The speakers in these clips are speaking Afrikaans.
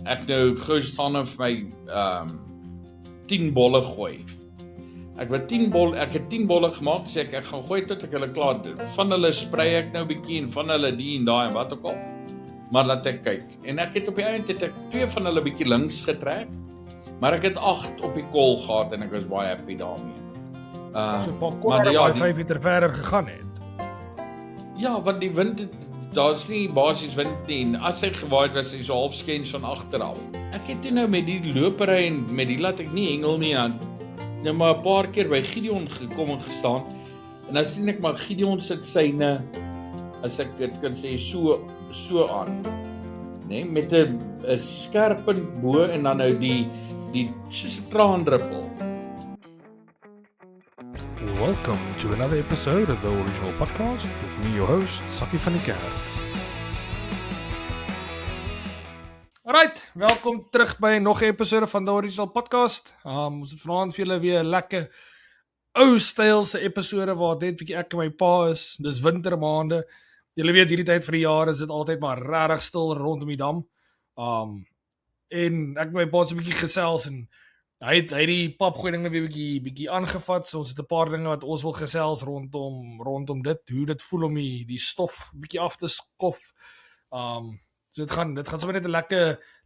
ek nou gou staan en vir my 10 bolle gooi. Ek het 10 bolle gemaak, sê ek gaan gooi tot ek hulle klaar doen. Van hulle sprei ek nou bietjie en van hulle die en daai en wat ook al. Maar laat ek kyk. En ek het op die einde het ek 2 van hulle bietjie links getrek, maar ek het 8 op die kol gehad en ek was baie happy daarmee. So 'n paar korre baie 5 meter verder gegaan het. Ja, want die wind het, daar's nie basies wind nie en as hy gewaai het was hy so half skens van agteraf. Ek het toe nou met die lopery en met die laat ek nie hengel nie aan. Nou maar 'n paar keer by Gideon gekom en gestaan. En dan sien ek maar Gideon sit syne, as ek dit kan sê, so aan. Nee, met 'n skerp punt bo en dan nou die soos 'n traandruppel. Welcome to another episode of the Original Podcast with me, your host, Sakkie van die Kerk. Alright, welkom terug by nog 'n episode van the Original Podcast. Ons het vanaand vir julle weer 'n lekker ou stylse episode waar dit bietjie ek en my pa is. Dis wintermaande. Julle weet hierdie tyd van die jaar is dit altyd maar regtig stil rondom die dam. En ek en my pa het 'n bietjie gesels en hy het die papgooi dinge weer bietjie aangevat. So ons het 'n paar dinge wat ons wil gesels rondom dit, hoe dit voel om die stof bietjie af te skof. So dit gaan sommer net 'n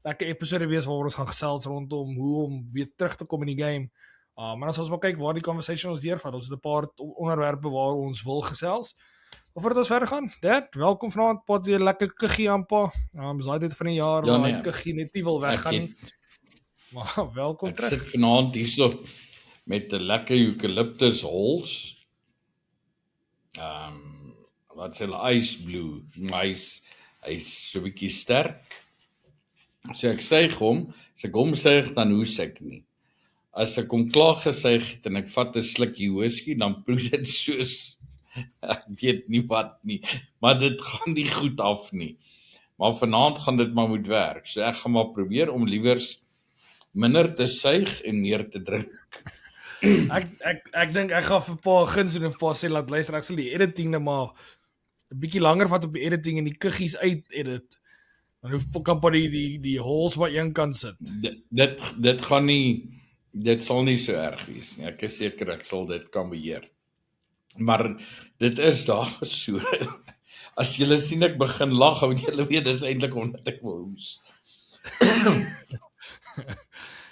lekker episode wees waar ons gaan gesels rondom hoe om weer terug te kom in die game. Maar as ons maar kyk waar die conversation ons deurvat, ons het 'n paar onderwerpe waar ons wil gesels. Voordat ons verder gaan, Dad, welkom vanaand, pot weer lekker kuggie aan pa. Dis daai tyd van die jaar waar die kuggie net nie wil weggaan nie. Maar welkom terug. Ek sit vanaand hierso met 'n lekker eucalyptus hols. Wat sê hulle, ice blue. Maar hy's so 'n bietjie sterk. So ek suig hom, as ek hom suig dan hoes ek nie. As ek hom klaar gesuig het en ek vat 'n slukkie whisky, dan proe dit soos ek weet nie wat nie, maar dit gaan nie goed af nie. Maar vanaand gaan dit maar moet werk. So ek gaan maar probeer om liewers minder te suig en meer te drink. Ek dink ek gaan vir pa guns doen en vir pa sê laat luister, ek sal die editing net maar 'n bietjie langer vat op die editing en die kuggies uit edit. Dan hoef kan pa die holes by een kant sit. Dit gaan nie, dit sal nie so erg wees nie. Ek is seker ek sal dit kan beheer. Maar dit is daar so. As julle sien ek begin lag, want julle weet dis eintlik omdat ek wil hoes.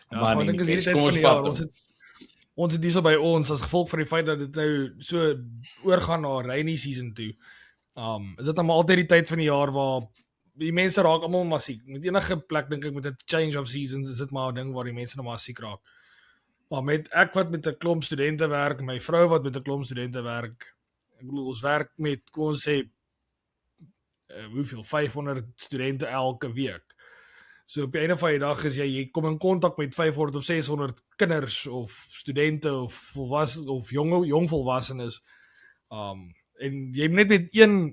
Maar ek dink is hierdie tyd van die jaar, ons het hierso by ons as gevolg van die feit dat dit nou so oorgaan na rainy season toe. Is dit nou maar altyd die tyd van die jaar waar die mense raak almal maar siek. Met enige plek dink ek met 'n change of seasons is dit maar 'n ding waar die mense nou maar siek raak. Maar met ek wat met 'n klomp studente werk, my vrou wat met 'n klomp studente werk. Ek bedoel ons werk met kom ons sê hoeveel 500 studente elke week. So op die einde van die dag is jy kom in kontak met 500 of 600 kinders of studente of volwasse of jong volwassenes. En jy net met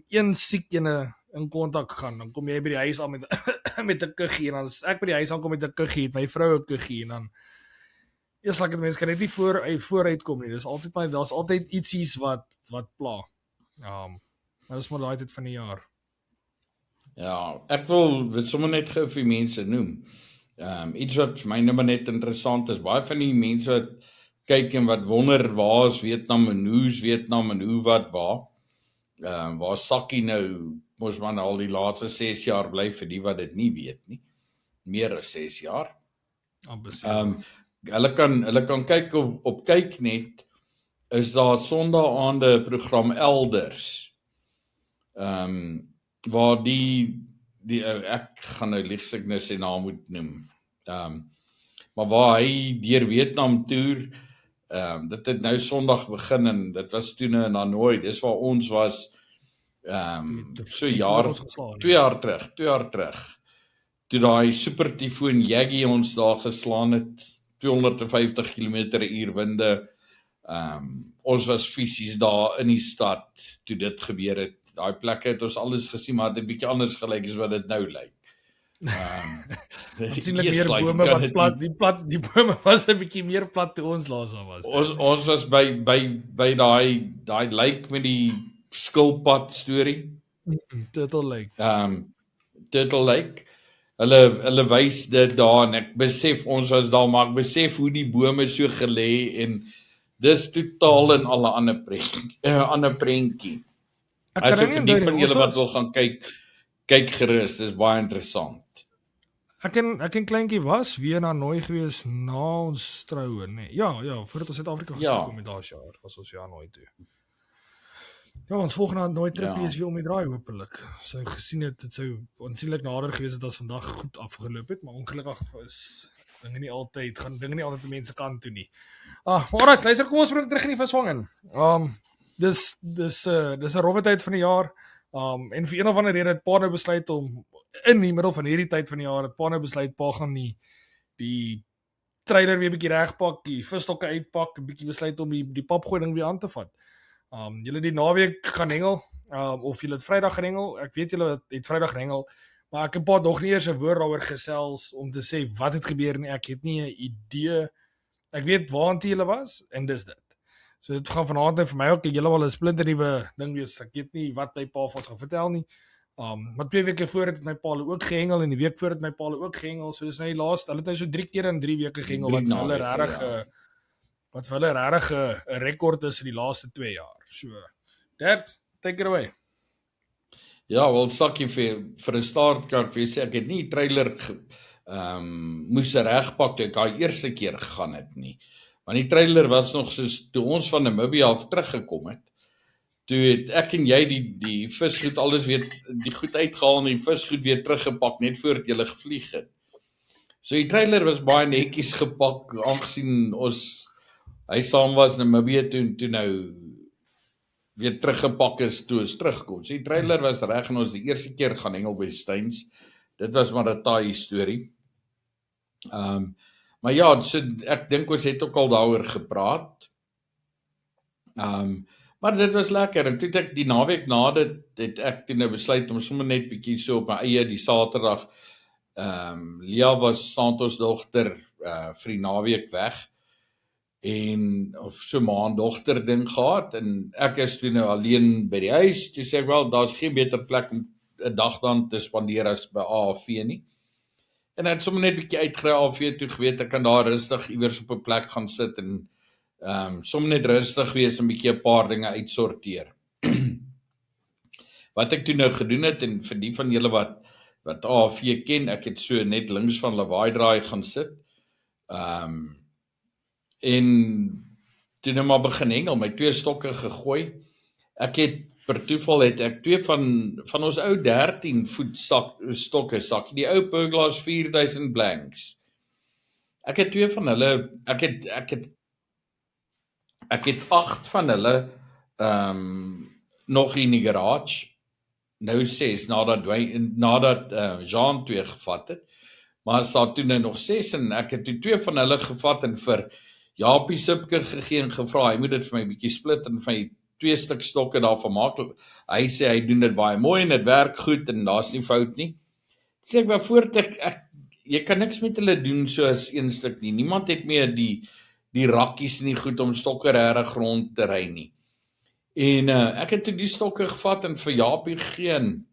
een siek ene in kontak gaan, dan kom jy by die huis aan met 'n kuggie en dan as ek by die huis aankom met 'n kuggie, het my vrou 'n kuggie en dan eers like mense kan net nie vooruit kom nie. Daar's altyd ietsies wat pla. Maar dis maar daai tyd van die jaar. Ja, ek wil sommer net gou vir mense noem. Iets wat vir my nou maar net interessant is, baie van die mense wat kyk en wat wonder waar is Vietnam en hoe is Vietnam en hoe wat waar. Waar Sakkie nou mos maar al die laaste 6 jaar bly vir die wat dit nie weet nie. Meer as 6 jaar. Hulle kan kyk op Kyknet, is daar Sondae-aande program Elders. Waar die ek gaan nou lieg ek nou sy naam moet noem. Maar waar hy deur Vietnam toer, dit het nou Sondag begin en dit was toe in Hanoi, dis waar ons was, so 2 jaar terug, toe daai super tyfoon Yagi ons daar geslaan het, 250 km/h winde, ons was fisies daar in die stad, toe dit gebeur het. Daai plekke het ons alles gesien, maar dit het 'n bietjie anders gelyk as wat dit nou lyk. Aansienlik meer bome wat plat, die bome was 'n bietjie meer plat toe ons laas daar was. Ons was by daai lake met die skilpad storie. Turtle Lake. Turtle Lake. Hulle wys dit daar en ek besef ons was daar, maar ek besef hoe die bome so gelê en dis totaal in alle ander prentjie. Also vir die van julle wat wil gaan kyk gerus, dis baie interessant. Ek en kleintjie was weer na Hanoi gewees na ons troue, nee. Ja, voordat ons Suid-Afrika gekom het daas jaar, was ons Hanoi toe. Ja, ons volgende Hanoi tripie is weer om die draai hopelik. So gesien het dit sou aansienlik nader gewees het as vandag goed afgeloop het, maar ongelukkig is dinge nie altyd die mense kant toe nie. Alright, luister, kom ons bring terug in die visvang in. Dis 'n rowwe tyd van die jaar. En vir een of ander rede het Pa nou besluit om in die middel van hierdie tyd van die jaar Pa gaan die trailer weer bietjie regpak, die visstokke uitpak, 'n bietjie besluit om die papgooi ding weer aan te vat. Julle die naweek gaan hengel, of julle het Vrydag gehengel. Ek weet julle het Vrydag gehengel, maar ek het Pa nog nie eers 'n woord daaroor gesels om te sê wat het gebeur nie. Ek het nie 'n idee. Ek weet waartoe julle was en dis dit. So dit gaan vanaand vir my ook julle wel 'n splinternuwe ding wees. Ek weet nie wat my Pa vir ons gaan vertel nie. Maar 2 weke voor het my Pa ook gehengel en die week voor het my Pa ook gehengel. So dis nou die laaste. Hulle het nou so 3 keer in 3 weke gehengel wat vir hulle regtig 'n rekord is in die laaste 2 jaar. So, Dad, take it away. Ja, wel sakkie vir 'n start kan ek vir sê ek het nie die trailer moes regpak toe ek daai eerste keer gegaan het nie. Want die trailer was nog soos toe ons van Namibia af teruggekom het. Toe het ek en jy die visgoed alles weer die goed uitgehaal en die visgoed weer teruggepak net voordat jy gevlieg het. So die trailer was baie netjies gepak aangesien hy saam was Namibia toe nou weer teruggepak is toe ons terugkom. So die trailer was reg en ons die eerste keer gaan hengel by Steins. Dit was maar 'n taai storie. Maar ja, so ek dink ons het ook al daaroor gepraat. Maar dit was lekker en toe ek die naweek na dit het ek toe nou besluit om sommer net bietjie so op my eie die Saterdag. Lia was Santos dogter vir die naweek weg en of so maandogter ding gehad en ek is toe nou alleen by die huis. Toe sê ek wel daar's geen beter plek om 'n dag dan te spandeer as by AAV nie. En ek het sommer net bietjie uitgery AAV toe geweet ek kan daar rustig iewers op 'n plek gaan sit en sommer net rustig wees en bietjie 'n paar dinge uitsorteer. Wat ek toe nou gedoen het en vir die van julle wat AAV ken, ek het so net links van Lawaai Draai gaan sit. En toe nou maar begin hengel, my 2 stokke gegooi. Ek het per toeval het ek 2 van ons ou 13 voet stokke sak, die ou Purglass 4000 blanks. Ek het 2 van hulle, ek het 8 van hulle nog in die garage. Nou 6 nadat Jean 2 gevat het. Maar as daar toe nou nog 6 en ek het toe 2 van hulle gevat en vir Japie Sipker gegee en gevra, hy moet dit vir my bietjie split en vir my 2 stuk stokke daarvan maak. Hy sê hy doen dit baie mooi en dit werk goed en daar's nie fout nie. Sê ek maar voordat jy kan niks met hulle doen soos 1 stuk nie. Niemand het meer die rakkies nie goed om stokke regtig rond te ry nie. En ek het toe die stokke gevat en vir Japie gegee en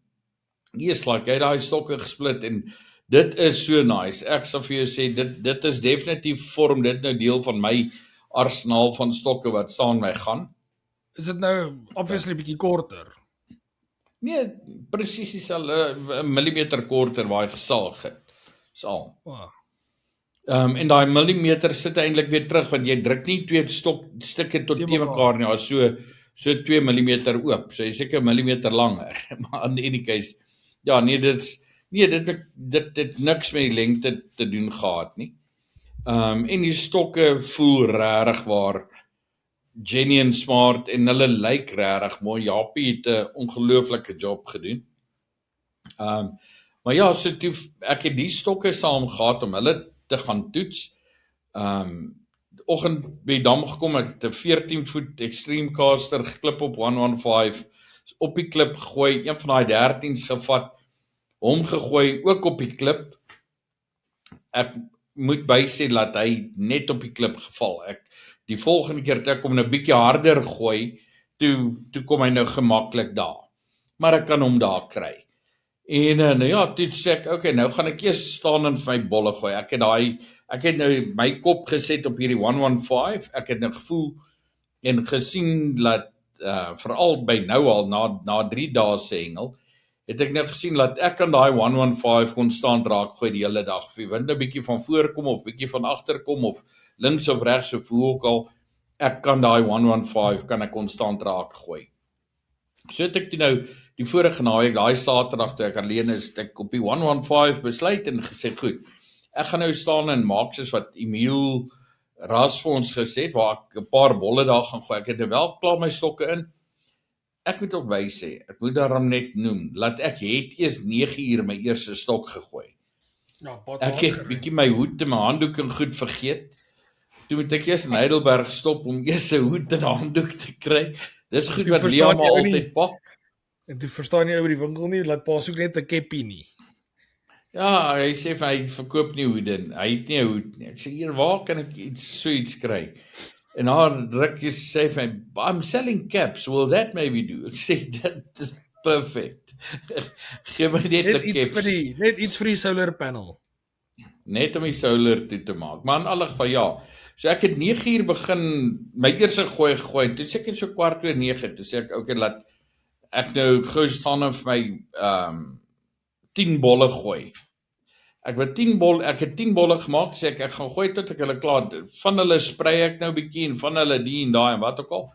hy het daai stokke gesplit en dit is so nice. Ek sal vir jou sê dit is definitief vorm dit nou deel van my arsenaal van stokke wat saam my gaan. Is dit nou obviously bietjie korter? Nee, presies dieselfde 'n millimeter korter waar hy gesaag het. Saal. Wow. En daai millimeter sit eintlik weer terug want jy druk nie 2 stukke tot te mekaar nie. So 2 millimeter oop. So jy seker 'n millimeter langer. Maar in any case, ja, nee, dit niks met die lengte te doen gehad nie. En die stokke voel regtig waar genuine smart en hulle lyk regtig mooi. Japie het 'n ongelooflike job gedoen. Maar ja, so toe ek het die stokke saam gehad om hulle te gaan toets. Oggend by die dam gekom, ek het 'n 14 voet extreme caster geklip op 115 op die klip gegooi, een van daai 13's gevat, hom gegooi ook op die klip. Ek moet bysê dat hy net op die klip geval. Die volgende keer het ek hom nou 'n bietjie harder gooi, toe kom hy nou gemaklik daar. Maar ek kan hom daar kry. En nou ja, toe sê ek, okay, nou gaan ek eers staan en vir my bolle gooi. Ek het nou my kop geset op hierdie 115. Ek het nou gevoel en gesien dat veral by nou al na 3 dae se hengel, het ek nou gesien dat ek aan daai 115 konstant raak gooi die hele dag. Of die wind 'n bietjie van voor kom of bietjie van agter kom of links of regs of hoe ook al, ek kan daai 115 kan ek konstant raak gooi. So het ek toe nou die vorige naweek, daai Saterdag toe ek alleen is, ek op die 115 besluit en gesê, goed, ek gaan nou staan en maak soos wat Emile Ras vir ons gesê het, waar ek 'n paar bolle daar gaan gooi. Ek het nou wel klaar my stokke in. Ek moet ook by sê, ek moet daarom net noem, dat ek het eers 9 uur my eerste stok gegooi. Ja, Ek het bietjie my hoed en my handdoek en goed vergeet. Toe moet ek eers in Heidelberg stop om eers 'n hoed en 'n handdoek te kry. Dis goed wat Liam altyd pak. En toe verstaan jy oor die winkel nie, laat pa soek net 'n keppie nie. Ja, hy sê vir hy verkoop nie hoede, hy het nie 'n hoed nie. Ek sê hier, waar kan ek so iets kry? En haar druk jy sê vir my, I'm selling caps, will that maybe do? Ek sê, dit is perfect. Geef my net 'n caps. Net iets vir die solar panel. Net om die solar toe te maak. Maar in alle geval ja. So ek het 9 uur begin my eerste gooi. Toe sê ek so 8:15, toe sê ek okay, laat ek nou gou staan en vir my 10 bolle gooi. Ek het 10 bolle gemaak, sê ek gaan gooi tot ek hulle klaar. Van hulle sprei ek nou bietjie en van hulle die en daai en wat ook al.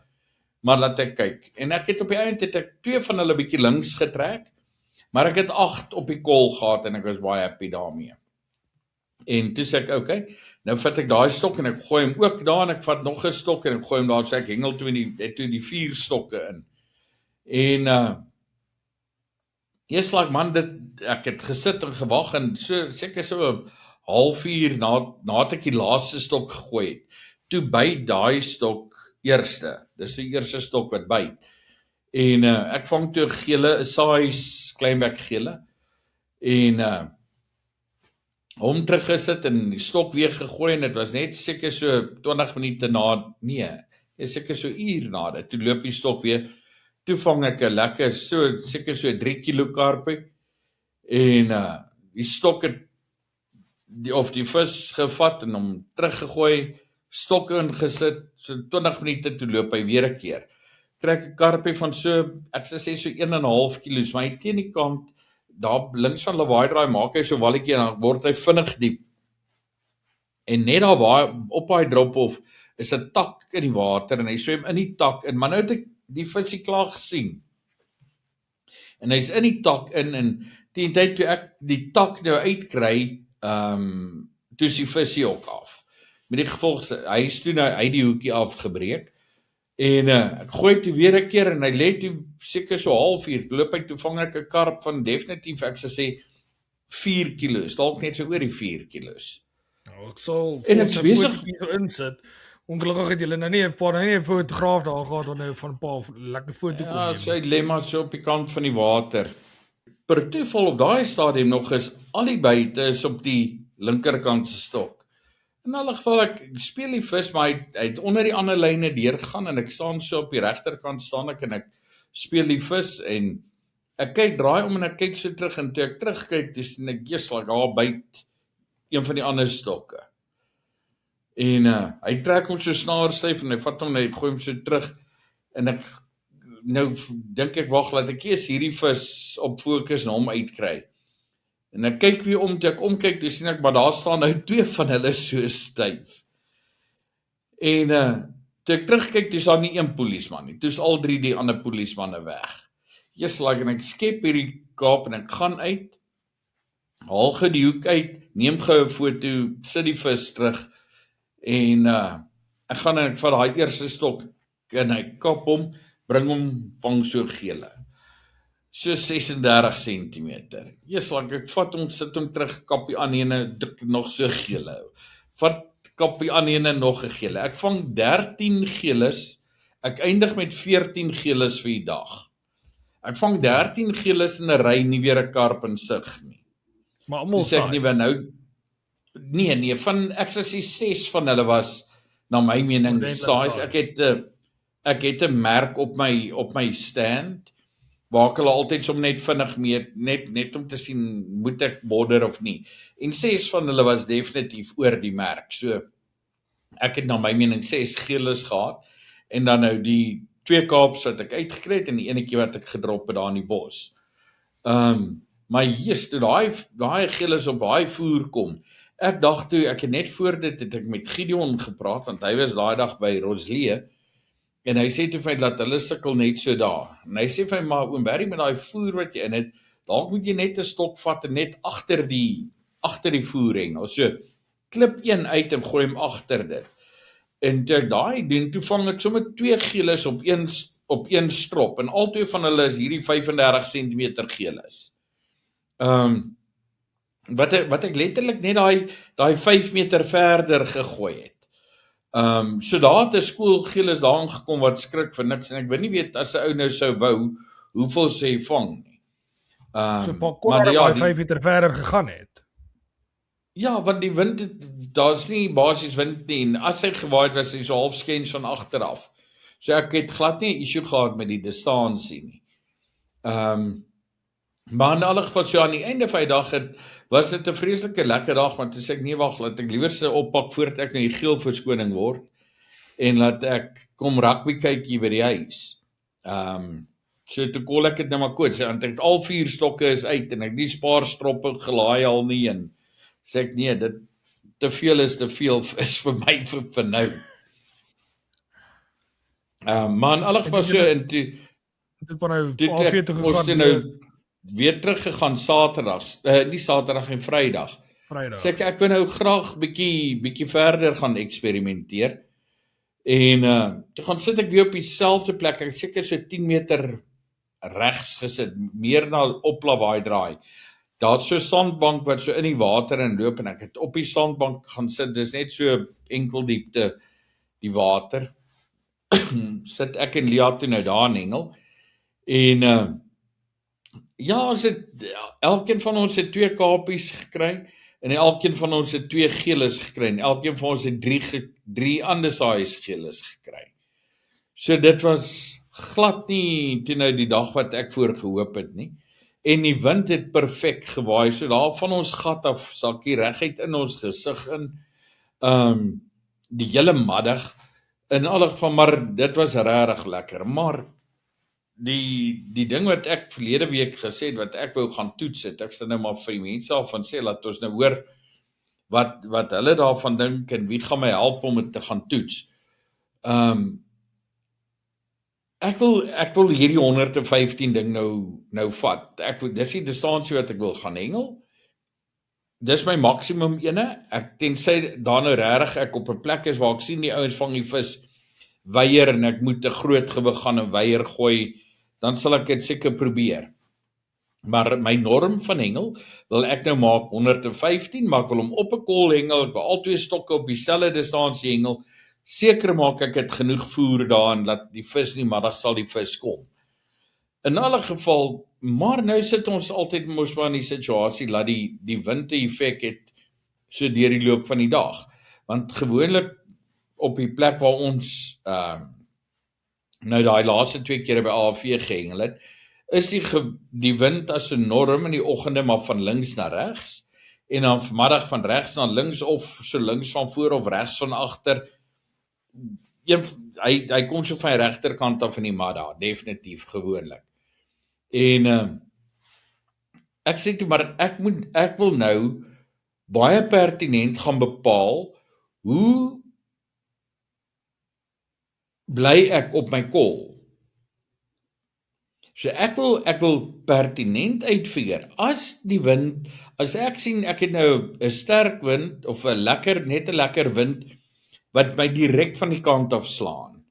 Maar laat ek kyk. En ek het op die einde het ek 2 van hulle bietjie links getrek, maar ek het 8 op die kol gehad en ek was baie happy daarmee. En toe sê ek, okay, nou vat ek daai stok en ek gooi hom ook daar en ek vat nog 'n stok en ek gooi hom daar, sê ek hengel toe die 4 stokke in. En eers like man, ek het gesit en gewag en so seker so 'n halfuur na ek die laaste stok gegooi het. Toe by daai stok eerste. Dis die eerste stok wat byt. En ek vang toe 'n gele, 'n size kleinbek gele. En hom teruggesit en die stok weer gegooi en dit was net seker so 20 minute na, seker so uur na dit. Toe loop die stok weer. Toe vang ek 'n lekker seker so 3 kilo karpie en die stok het die vis gevat en hom teruggegooi, stok ingesit, so 20 minute toe loop hy weer 'n keer. Kry ek 'n karpie van ek sê so 1,5 kilos, maar hy teen die kant daar links van Lawaai Draai maak hy so walletjie en dan word hy vinnig diep. En net daar waar op daai drop-off is 'n tak in die water en hy swem in die tak in, maar nou het ek die visie klaar gesien. En hy's in die tak in en teen tyd toe ek die tak nou uitkry, toe is die visie ook af. Met die gevolg, hy is toe nou uit die hoekie afgebreek. En ek gooi toe weer 'n keer en hy lê toe seker so halfuur. Loop hy toe vang ek 'n karp van definitief ek sê 4 kilos, dalk net so oor die 4 kilos. Nou, ek sal en ek is besig insit. Ongelukkig het julle nou nie 'n fotograaf daar gehad wat nou van 'n paar lekker foto kon neem. Ja, sy lê maar so op die kant van die water. Per toeval op daai stadium nog is al die buite is op die linkerkant se stok. In alle geval ek speel die vis, maar hy het onder die ander lyne deurgegaan en ek staan so op die regterkant staan ek en ek speel die vis en ek kyk draai om en ek kyk so terug en toe ek terugkyk, dis en ek like daar byt een van die ander stokke. En hy trek hom so snaarstyf en hy vat hom en hy gooi hom so terug en ek nou dink ek wag laat ek eers hierdie vis op fokus en hom uitkry. En ek kyk weer om, toe ek omkyk, toe sien ek maar daar staan nou 2 van hulle so styf. En toe ek terugkyk, toe is daar nie een polisieman nie. Toe is al 3 die ander polisiemanne weg. Like en ek skep hierdie kaap en ek gaan uit, haal gou die hoek uit, neem gou 'n foto, sit die vis terug en ek gaan en ek vat daai eerste stok en hy kap hom, bring hom vang so gele. So 36 cm. Like ek vat hom, sit hom terug, kap die aan ene, druk nog so gele. Vat kap die aan ene nog 'n gele. Ek vang 13 geles. Ek eindig met 14 geles vir die dag. Ek vang 13 geles in 'n ry, nie weer 'n karp in sig nie. Maar almal sê ek nie weer nou nee, van ek sê 6 van hulle was na my mening size. Ek het 'n merk op my stand waar ek hulle altyd som net vinnig meet, net om te sien, moet ek border of nie. En 6 van hulle was definitief oor die merk, so ek het na my mening 6 geeles gehad, en dan nou die 2 Kaaps wat ek uitgekry het, en die enetjie wat ek gedrop het daar in die bos. Maar yes, toe daai geeles op daai voer kom, ek dacht toe, ek het net voor dit, het ek met Gideon gepraat, want hy was daai dag by Roslee, en hy sê toe vir my, dat hulle sukkel net so daar, en hy sê vir my, maar oom Barry, met daai voer wat jy in het, dalk moet jy net 'n stok vat, en net agter die voer hengel, so, klip een uit, en gooi hom agter dit, en toe ek daai doen, toe vang ek sommer 2 geeles op een strop, en al 2 van hulle is hierdie 35 cm geeles. Wat ek letterlik net daai 5 meter verder gegooi het. So daar het 'n skoolgeeles daar aangekom wat skrik vir niks, en ek weet nie weet, as 'n ou nou sou wou, hoeveel sê vang nie. So maar ja, 5 meter verder gegaan het. Ja, want die wind, daar's nie basies wind nie, en as hy gewaai het, was hy so half skens van agteraf. So ek het glad nie 'n issue gehad met die distansie nie. Maar in alle geval, so aan die einde van die dag was dit 'n vreeslike lekker dag, want toe sê ek, nee wag, laat ek liewer se oppak voordat ek nou die geel verskoning word, en laat ek kom rugby kyk hier by die huis. So toe kol ek het nou maar koets, want ek al 4 stokke is uit, en ek die spaarstroppe gelaai al nie, en sê ek, nee, dit te veel is vir my vir nou. Maar in alle geval so, en toe dit van nou AV toe gegaan, nou weer teruggegaan Saterdags, nie Saterdag en Vrydag. Sê ek wil nou graag bietjie verder gaan eksperimenteer, en toe gaan sit ek weer op dieselfde plek, ek seker so 10 meter regs gesit, meer na oplawaai draai. Daar's so 'n sandbank wat so in die water inloop, en ek het op die sandbank gaan sit, dis net so enkel diepte die water. Sit ek en Lia toe nou daar in hengel, en ja, ons het, elkeen van ons het 2 kapies gekry, en elkeen van ons het 2 geeles gekry, en elkeen van ons het 3 undersize geeles gekry. So dit was glad nie toe nou die dag wat ek voor gehoop het nie, en die wind het perfek gewaai, so daar van ons gat af, sakkie reguit in ons gesig in, die hele middag, in alle geval, maar dit was regtig lekker, maar die ding wat ek verlede week gesê het, wat ek wou gaan toets het, ek sê nou maar vir die mense al van sê, laat ons nou hoor, wat hulle daarvan dink, en wie gaan my help om dit te gaan toets. Ek wil hierdie 115 ding nou vat, dis die distansie wat ek wil gaan hengel, dis my maksimum ene, tensy daar nou regtig ek op 'n plek is, waar ek sien die ouens vang die vis, weier, en ek moet 'n groot gewig gaan en weier gooi, dan sal ek dit seker probeer. Maar my norm van hengel, wil ek nou maak 115, maar ek wil hom op 'n kol hengel, ek wil al 2 stokke op dieselfde distansie hengel, seker maak ek het genoeg voer daar, en dat die vis in die middag sal die vis kom. In alle geval, maar nou sit ons altyd mos maar in die situasie, laat die wind 'n effek het, so deur die loop van die dag, want gewoonlik, op die plek waar ons nou daai laaste 2 kere by AV gehengel het, is die wind as 'n norm in die oggende maar van links na regs, en dan vanmiddag van regs na links, of so links van voor of regs van agter. Hy kom so van die regterkant af in die middag, definitief gewoonlik. En ek sê toe, maar ek wil nou baie pertinent gaan bepaal, hoe bly ek op my kol. So ek wil pertinent uitfigure, as ek sien, ek het nou 'n sterk wind, of net 'n lekker wind, wat my direk van die kant af slaan.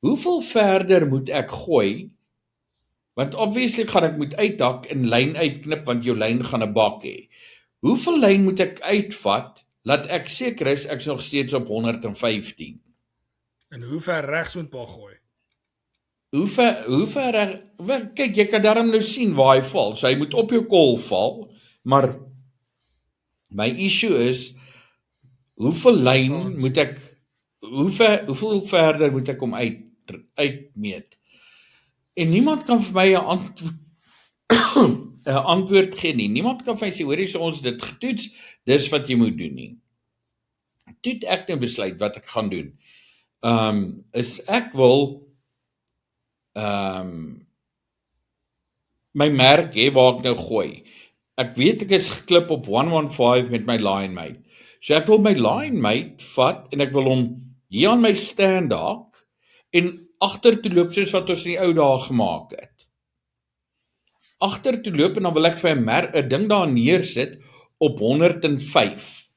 Hoeveel verder moet ek gooi? Want obviously gaan ek moet uitdak en lyn uitknip, want jou lyn gaan 'n bak hê. Hoeveel lyn moet ek uitvat, laat ek seker is, ek is nog steeds op 115. En hoe ver regs moet pa gooi? Hoe ver reg, kyk, jy kan daarom nou sien waar hy val, so hy moet op jou kol val, maar my issue is, hoeveel lyn moet ek, hoeveel verder moet ek hom uitmeet? En niemand kan vir my 'n antwoord gee nie. Niemand kan vir my sê, hoor jy, ons dit getoets, dis wat jy moet doen nie. Toe het ek nou besluit wat ek gaan doen. Is ek wil my merk hê waar ek nou gooi. Ek weet ek is geklip op 115 met my line mate. So ek wil my line mate vat en ek wil hom hier aan my stand haak en agter toe loop soos wat ons in die ou dae gemaak het. Agter toe loop en dan wil ek vir 'n ding daar neersit op 105.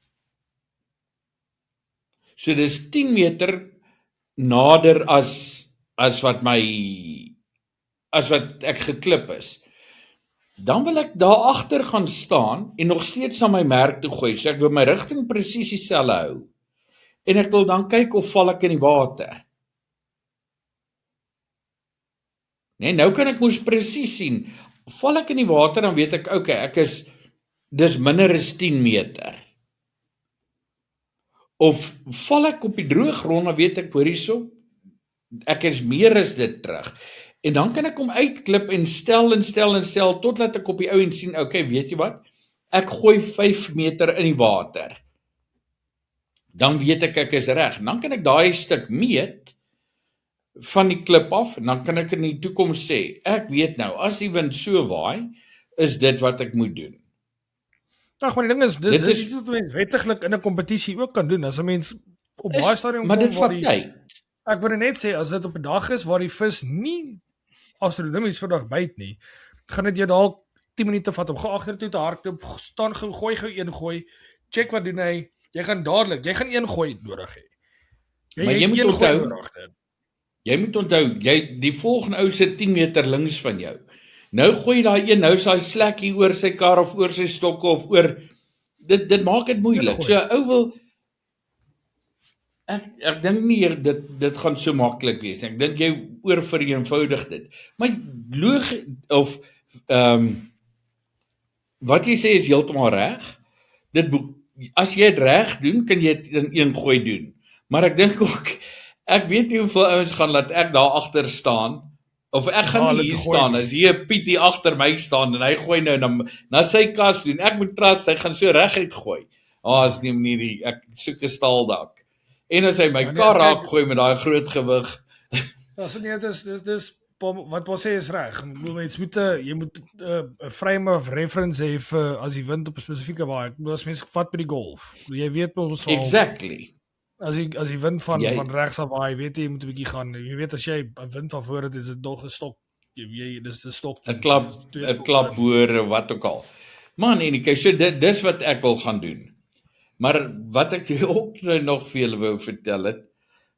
So dis 10 meter nader as wat ek geklip is. Dan wil ek daar agter gaan staan en nog steeds na my merk toe gooi. So ek wil my rigting presies dieselfde hou. En ek wil dan kyk of val ek in die water. Nee, nou kan ek mos presies sien. Val ek in die water, dan weet ek, okay, dis minder as 10 meter. Of val ek op die droë grond, dan weet ek, hoor hierso, ek is meer as dit terug. En dan kan ek hom uitklip en stel totdat ek op die ou en sien, okay, weet jy wat? Ek gooi 5 meter in die water. Dan weet ek is reg. Dan kan ek daai stuk meet van die klip af en dan kan ek in die toekoms sê, ek weet nou, as die wind so waai, is dit wat ek moet doen. Ag, maar die ding is, dis iets wat mens wettiglik in 'n kompetisie ook kan doen. As 'n mens op baie stadium maar dit vat tyd. Ek wil net sê, as dit op 'n dag is waar die vis nie astronomies vandag byt nie, gaan dit jou dalk 10 minute vat om agtertoe te hardloop, staan gooi een gooi, check wat doen hy, jy gaan een gooi nodig hê. Maar jy moet onthou, die volgende ou sit 10 meter links van jou. Nou gooi daai een, nou is daai slekkie oor sy kar of oor sy stokke of oor dit maak dit moeilik. So ou wil ek dink nie dit gaan so maklik wees. Ek dink jy oorvereenvoudig dit. Maar wat jy sê is heeltemal reg. As jy dit reg doen, kan jy dit in een gooi doen. Maar ek dink ook, ek weet nie hoeveel ouens gaan laat ek daar agter staan, of ek gaan nie hier staan, as hier Pietie agter my staan, en hy gooi nou na sy kas doen, ek moet trust, hy gaan so reguit gooi. As nie manier, ek soek 'n staldak. En as hy my kar raak gooi met daai groot gewig. Ja, so nee, dis wat ons sê is reg. Jy moet 'n frame of reference hê vir as die wind op 'n spesifieke waai. As mens vat by die golf. Jy weet mos al. Exactly. As die wind van regs af waai, weet jy moet 'n bietjie gaan. Jy weet as jy 'n wind van voor het, is dit nog 'n stok. Dis 'n stok. 'n klap hoor wat ook al. Man, en kyk, so dis wat ek wil gaan doen. Maar wat ek ook nog vir julle wou vertel het,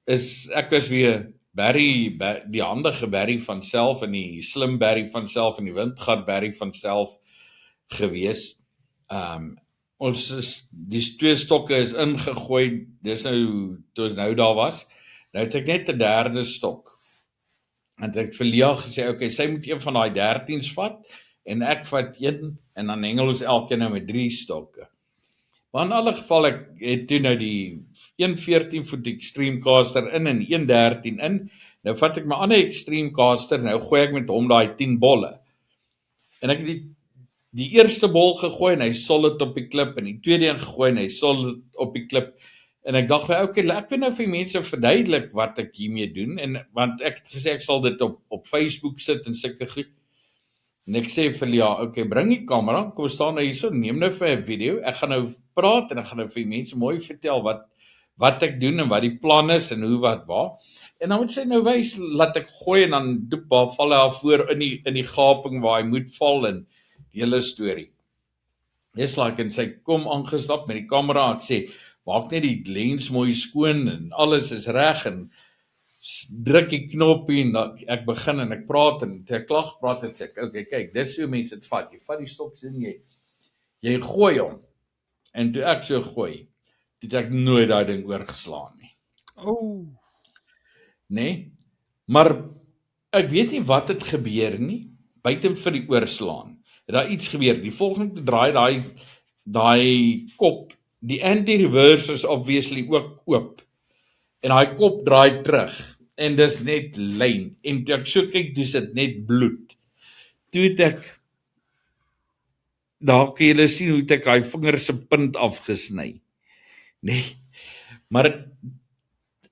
is ek was weer die handige Barry van self en die slim Barry van self en die windgat Barry van self gewees. Ons is die 2 stokke is ingegooi. Dis nou toe ons nou daar was. Nou het ek net 'n 3de stok. En ek het vir Lia gesê, okay, sy moet een van daai 13s vat en ek vat een en dan hengel ons elkeen nou met 3 stokke. Maar in alle geval ek het toe nou die 114 voet extreme caster in en 113 in. Nou vat ek my ander extreme caster, nou gooi ek met hom daai 10 bolle. En ek het die eerste bol gegooi en hy solid op die klip en die tweede een gegooi en hy solid op die klip. En ek dink okay, ek wil nou vir mense verduidelik wat ek hiermee doen want ek het gesê ek sal dit op Facebook sit en sulke goed. En ek sê vir Lia, okay, bring die kamera, kom staan nou hierso, neem nou vir 'n video. Ek gaan nou praat en ek gaan nou vir mense mooi vertel wat ek doen en wat die plan is en hoe wat waar. En dan moet sy nou wys, laat ek gooi en dan val hy voor in die gaping waar hy moet val en die hele storie. Dis like en sy kom aangestap met die kamera, ek sê, maak net die lens mooi skoon en alles is reg en druk die knoppie en ek begin en ek praat en ek praat en sê, okay, kyk, dis hoe mense dit vat. Jy vat die stoks in, jy gooi hom. En toe ek so gooi, het ek nooit daai ding oorgeslaan nie. Nee, maar ek weet nie wat het gebeur nie, buite vir die oorslaan. Het daar iets gebeur, die volgende draai daai kop, die anti-reverse is obviously ook oop, en daai kop draai terug, en dis net lyn. En toe ek so kyk, dis dit net bloed. Toe het ek, daar kan julle sien hoe het ek hy vinger se punt afgesny. Nee, maar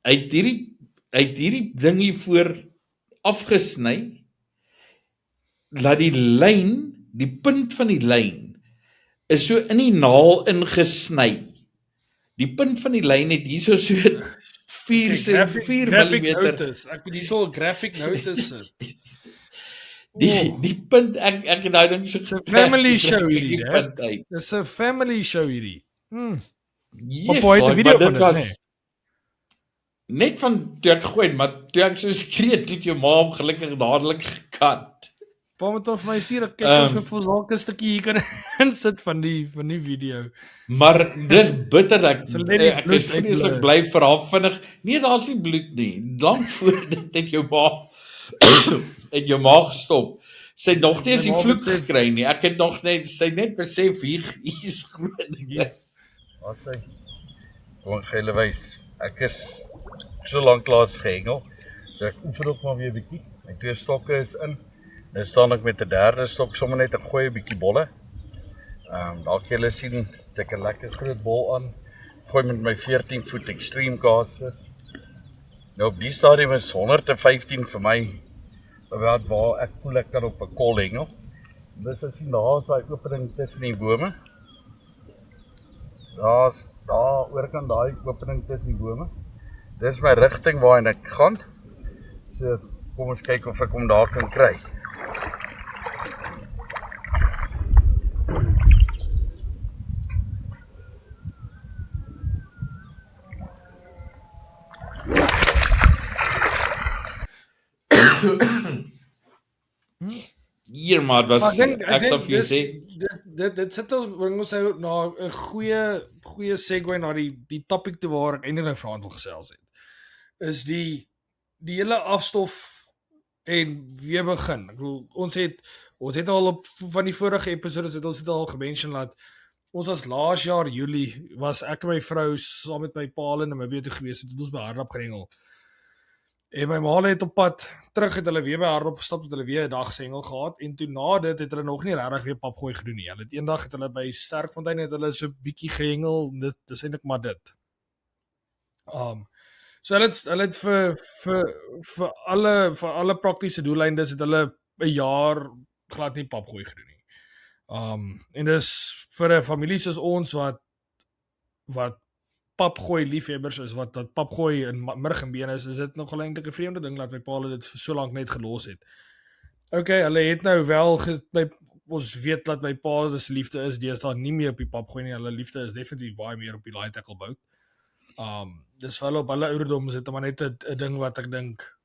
hy het hierdie ding hier voor afgesny, laat die lyn, die punt van die lyn, is so in die naal ingesny. Die punt van die lyn het hierso so 4 millimeter. Ek moet hierso 'n graphic notice. Die punt, ek het nou dink so 'n family show hierdie, hè? Dis 'n family show hierdie. Yes, maar dit was net van toe ek gooi, maar toe ek so skree, toe jou ma hom gelukkig dadelik gekat. Pa moet of my sê dat kyk of ons dalk 'n stukkie hier kan insit van die video. Maar dis bitter ek is vreeslik bly vir haar vinnig. Nee, daar's nie bloed nie. Lank voor dit het jou ma gestop. Sy het nog nie eens die vloek gekry nie. Ek het nog net sy net besef hier is groot. Wat sê? Kom gele wys. Ek is so lank laas gehengel. So ek oefen ook maar weer 'n bietjie. My 2 stokke is in. Nou staan ek met 'n derde stok sommer net en gooi 'n bietjie bolle. Daar kan julle sien ek 'n lekker groot bol aan. Gooi met my 14 voet extreme casters. Nou op die stadium is 115 vir my waar ek voel ek kan op 'n kol hengel. Dis as jy daar is daai opening tussen die bome. Daar oorkant daai opening tussen die bome. Dis my rigting waarheen ek gaan. So kom ons kyk of ek hom daar kan kry. Hier maar was ek sal vir jou sê dit sit ons bring ons nou na 'n goeie segue na die topic toe waar ek eintlik nou vanaand wil gesels het. Is die hele afstof en weer begin. Ek bedoel ons het al op van die vorige episodes het ons al gemention dat ons was laas jaar Julie was ek en my vrou saam met my pa in Namibië toe gewees het ons by Hardap gehengel. En my ma het op pad terug het hulle weer by Hardap gestap het hulle weer 'n dag se hengel gehad en toe na dit het hulle nog nie regtig weer papgooi gedoen nie. Hulle het eendag het hulle by Sterkfontein het hulle so bietjie gehengel. Dit is eintlik maar dit. So hulle het vir alle praktiese doeleindes het hulle 'n jaar glad nie papgooi gedoen nie. En dis vir 'n familie soos ons wat papgooi liefhebbers is, wat papgooi in murg en been is dit nogal eintlik 'n vreemde ding dat my pa dit vir so lank net gelos het. Okay, hulle het nou wel ons weet dat my pa se liefde is deesdae nie meer op die papgooi nie. Hulle liefde is definitief baie meer op die laai tackle bout. Dis wel op alle ouderdom is dit maar net 'n ding wat ek dink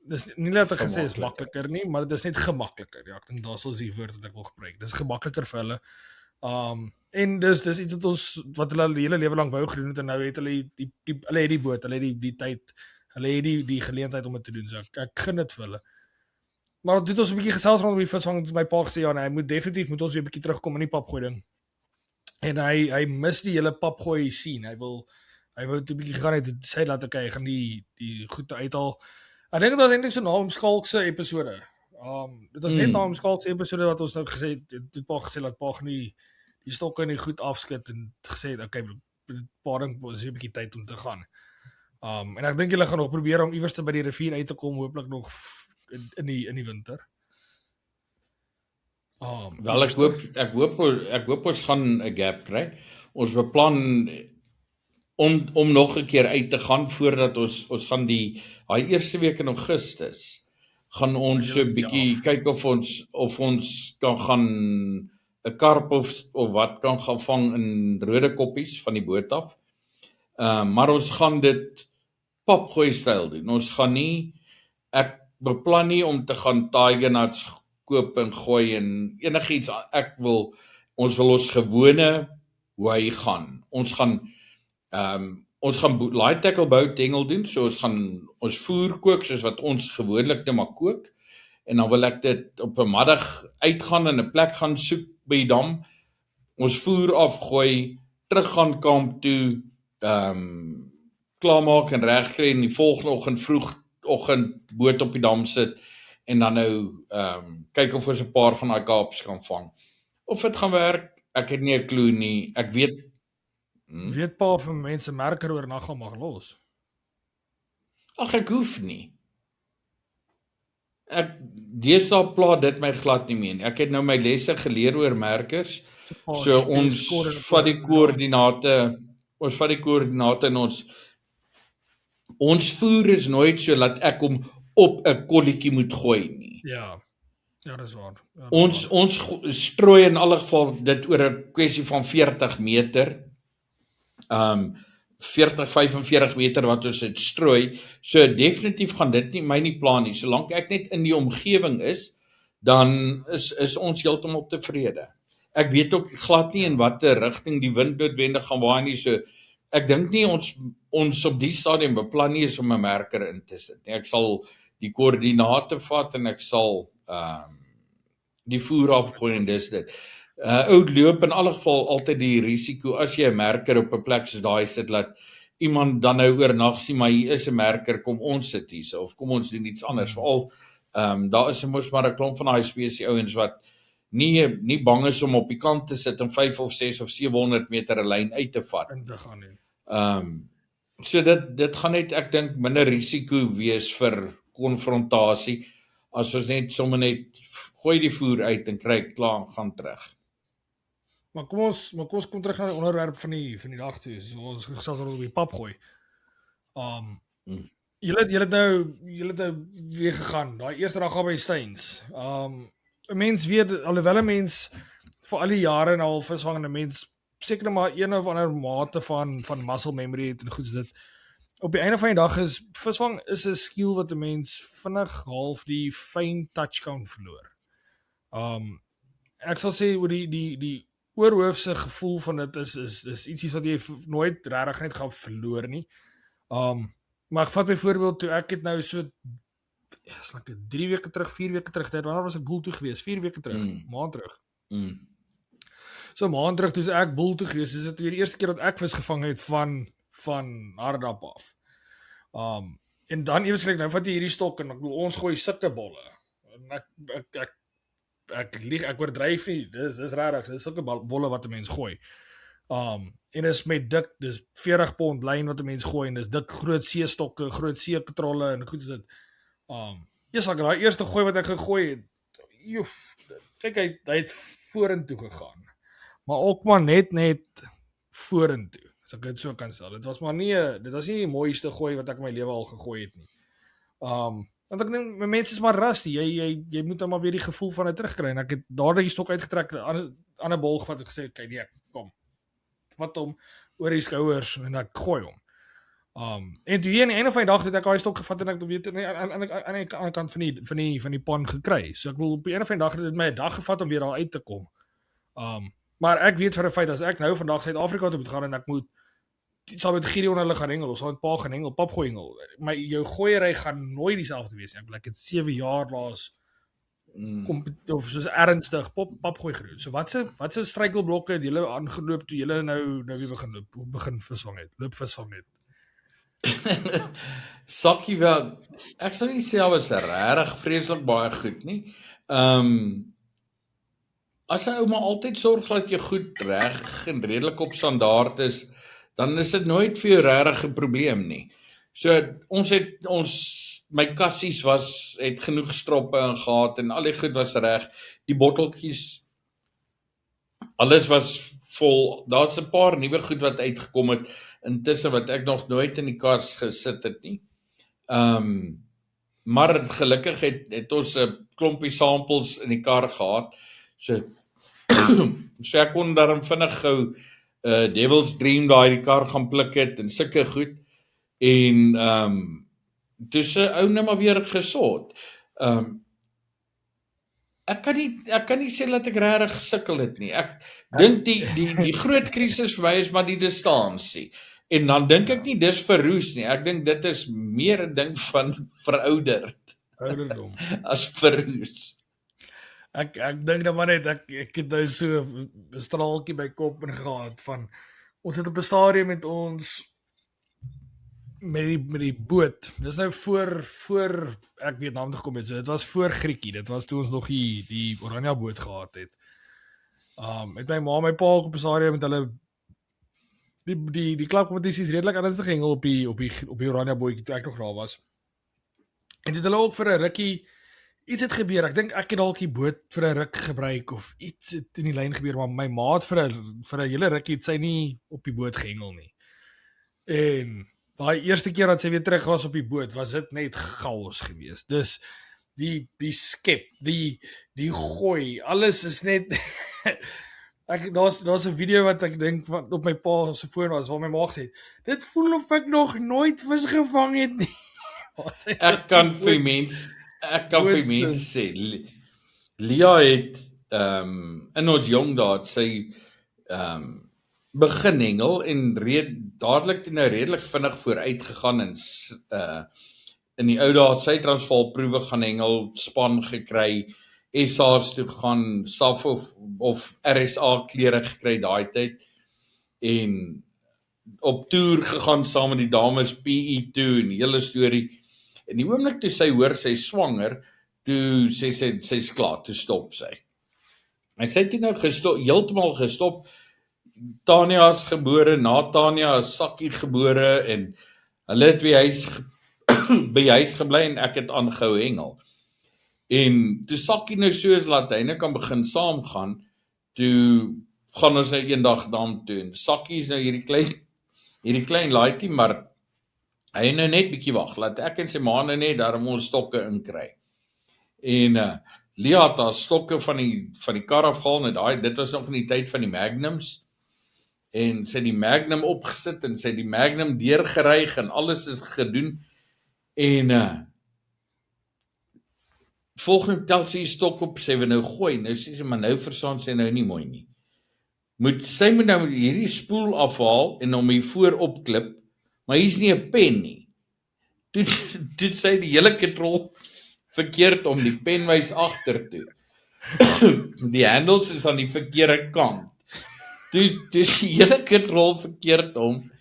dis nie dat ek gesê is makliker nie, maar dit is net gemakliker. Ja, ek dink daar sou die woord wat ek wil gebruik. Dis gemakliker vir hulle. En dis iets wat hulle die hele lewe lank wou gedoen het en nou het hulle hulle het die boot, hulle het die tyd, hulle het die geleentheid om dit te doen. So ek gun dit vir hulle. Maar dit het ons 'n bietjie gesels rondom die visvang met my pa gesê ja, nee, moet ons weer 'n bietjie terugkom in die papgooi ding. En hy mis die hele papgooi sien. Hy wou 'n bietjie gaan het sê laat ek hy gaan die goed uithaal. Ek dink dit was eintlik so na hom Skalkse episode. Dit was net na hom Skalkse episode wat ons nou gesê het pa gesê dat pa gaan die stokke nie goed afskit en gesê het okay, pa dink ons het 'n bietjie tyd om te gaan. En ek dink julle gaan nog probeer om iewers te by die rivier uit te kom, hooplik nog in die winter. Wel ek hoop ons gaan 'n gap kry. Ons beplan om nog 'n keer uit te gaan voordat ons gaan daai eerste week in Augustus gaan ons so 'n bietjie kyk of ons kan gaan 'n karp of wat kan gaan vang in rode koppies van die boot af. Maar ons gaan dit papgooi styl doen. Ons gaan nie ek beplan nie om te gaan tiger nuts koop en gooi en enigiets ons wil ons gewone hoe hy gaan. Ons gaan laai tackle bout hengel doen, so ons gaan ons voer kook soos wat ons gewoonlik net maar kook en dan wil ek dit op 'n middag uitgaan en 'n plek gaan soek by die dam, ons voer afgooi, terug gaan kamp toe, klaarmaak en regkry en die volgende oggend vroegoggend boot op die dam sit en dan nou kyk of ons 'n paar van daai karpies kan vang. Of dit gaan werk, ek het nie 'n klou nie. Ek weet Weet pa of mense merker oornag gaan mag los? Ag ek hoef nie. Deesdae pla dit my glad nie meer. Ek het nou my lesse geleer oor merkers. So ons vat die koördinate, en ons voer is nooit so dat ek hom op 'n kolletjie moet gooi nie. Ja, dis waar. Ons strooi in alle geval dit oor 'n kwessie van 40 meter. 40-45 meter wat ons het strooi. So definitief gaan dit nie my nie plan nie. Solank ek net in die omgewing is, dan is ons heeltemal tevrede. Ek weet ook glad nie in watter rigting die wind noodwendig gaan waai nie. So ek dink nie ons op die stadium beplan nie is om 'n merker in te sit nie. Ek sal die koördinate vat en ek sal die voer afgooi en dis dit. Ou loop in alle geval altyd die risiko as jy 'n merker op 'n plek soos daai sit dat iemand dan nou oornag sien maar hier is 'n merker, kom ons sit hier of kom ons doen iets anders. Veral daar is mos maar 'n klomp van daai spesie ouens wat nie bang is om op die kant te sit en 5 of 6 of 700 meter 'n lyn uit te vat. En dit gaan nie. So dit gaan net ek dink minder risiko wees vir konfrontasie as ons sommer net gooi die voer uit en kry klaar en gaan terug. Maar kom ons kom terug na die onderwerp van die dag toe. So ons gesels oor die pap gooi. Julle het nou weer gegaan. Daai eerste dag by Steins. 'n Mens weet alhoewel 'n mens vir al die jare en al visvang 'n mens seker maar een of ander mate van muscle memory het en goed so dit. Op die einde van die dag is visvang is 'n skill wat 'n mens vinnig half die fyn touch kan verloor. Ek sal sê oor die oorhoofse gevoel van dit is ietsie wat jy nooit regtig net gaan verloor nie. Maar ek vat byvoorbeeld toe ek het nou so is like 3 weke terug, 4 weke terug, wanneer was ek Boel toe gewees? 4 weke terug, maand terug. So maand terug toe ek Boel toe gewees, is dit weer die eerste keer dat ek vis gevang het van Hardap af. En dan eweslik nou vat jy hierdie stok en ons gooi sulke bolle. En ek lieg, ek oordryf nie. Dis regtig, dis sulke bolle wat 'n mens gooi. En is met dik, dis 40 pond lyn wat 'n mens gooi en dis dik groot seestokke, groot seekatrolle en goed so dit. Daai eerste gooi wat ek gegooi het, kyk hy het vorentoe gegaan. Maar ook maar net vorentoe. As ek dit so kan stel. Dit was nie die mooiste gooi wat ek in my lewe al gegooi het nie. Want ek dink mense is maar rusty. Jy moet dan maar weer die gevoel van dit terugkry en ek het daardie die stok uitgetrek, 'n ander bol gevat en gesê, "Kyk nee, kom. Vat hom oor die skouers en ek gooi hom." En toe hier aan die einde van die dag het ek daai stok gevat en ek weet aan die ander kant van die pond gekry. So ek wil op die einde van die dag het dit my 'n dag gevat om weer daar uit te kom. Maar ek weet vir 'n feit as ek nou vandag Suid-Afrika toe moet gaan en ek moet saam met Gideon hulle gaan hengel, of saam met pa gaan hengel, pap gooi hengel. Maar jou gooiery gaan nooit dieselfde wees nie. Ek het 7 jaar laas of soos ernstig pap gooi gedoen. So wat se struikelblokke het julle aangeloop toe julle nou weer begin visvang het? Loop visvang het. Sakkie wel, ek sal nie sê hy was regtig vreeslik baie goed nie. As jy ouma altyd sorg dat jy goed reg en redelik op standaard is, dan is dit nooit vir jou regtig 'n probleem nie. So my kassies het genoeg stroppe en gehad en al die goed was reg. Die botteltjies, alles was vol. Daar's 'n paar nuwe goed wat uitgekom het intussen wat ek nog nooit in die kas gesit het nie. Maar gelukkig het ons 'n klompie samples in die kar gehad. So ek kon daarom vinnig gou Devil's Dream daai die kar gaan pluk het en sulke goed. En toe se ou net maar weer gesort. Ek kan nie sê dat ek regtig gesukkel het nie. Ek dink die groot krisis vir my is maar die distansie. En dan dink ek nie dis verroes nie. Ek dink dit is meer 'n ding van ouderdom as verroes. Ek dink dan maar net ek het nou so 'n straaltjie by kop in gehad van ons het op 'n stadium met ons met die boot. Dis nou voor ek Vietnam toe gekom het. So dit was voor Griekie. Dit was toe ons nog die Oranje boot gehad het. Met my ma en my pa op 'n stadium met hulle die klapkompetisies redelik anders gehengel op die Oranje bootjie toe ek nog daar was. En dit het hulle ook vir 'n rukkie iets het gebeur. Ek dink ek het dalk die boot vir 'n ruk gebruik of iets het in die lyn gebeur, maar my ma het vir 'n hele rukkie het sy nie op die boot gehengel nie. En daai eerste keer dat sy weer terug was op die boot, was dit net chaos geweest. Dus die skep, die gooi, alles is net daar's 'n video wat ek dink op my pa se foon was waar my ma sê, dit voel of ek nog nooit vis gevang het nie. Ek kan vir mense sê Lia het in ons jong dae sy begin hengel en dadelik toe nou redelik vinnig vooruit gegaan en in die ou dae Suid-Transvaal proewe gaan hengel, span gekry, SA's toe gaan, SAF of RSA klere gekry daai tyd en op toer gegaan saam met die dames PE toe en die hele storie. En die oomblik toe sy hoor sy swanger, toe sê sy's klaar, toe stop sy. En sy het toe nou heeltemal gestop. Tanya is gebore, na Tanya is Sakkie gebore en hulle het by huis gebly en ek het aangehou hengel. En toe Sakkie nou soos laat hy nou kan begin saamgaan, toe gaan ons nou eendag dam toe en Sakkie is nou hierdie klein laaitjie, maar hy nou net bietjie wag, laat ek en sy ma nou net daarom ons stokke inkry. En Lia het haar stokke van die kar afgehaal en dit was nog in die tyd van die Magnums. En sy het die Magnum opgesit en sy het die Magnum deurgeryg en alles is gedoen. En volgende tel sy stok op, sy wil nou gooi. Nou sê sy, maar nou verstaan sy nou nie mooi nie. Sy moet nou hierdie spoel afhaal en hom hier voor opklip, maar hier's nie 'n pen nie. Toe sy die hele katrol verkeerd om, die pen wys agtertoe. Die handles is aan die verkeerde kant. Toe die hele katrol verkeerd om.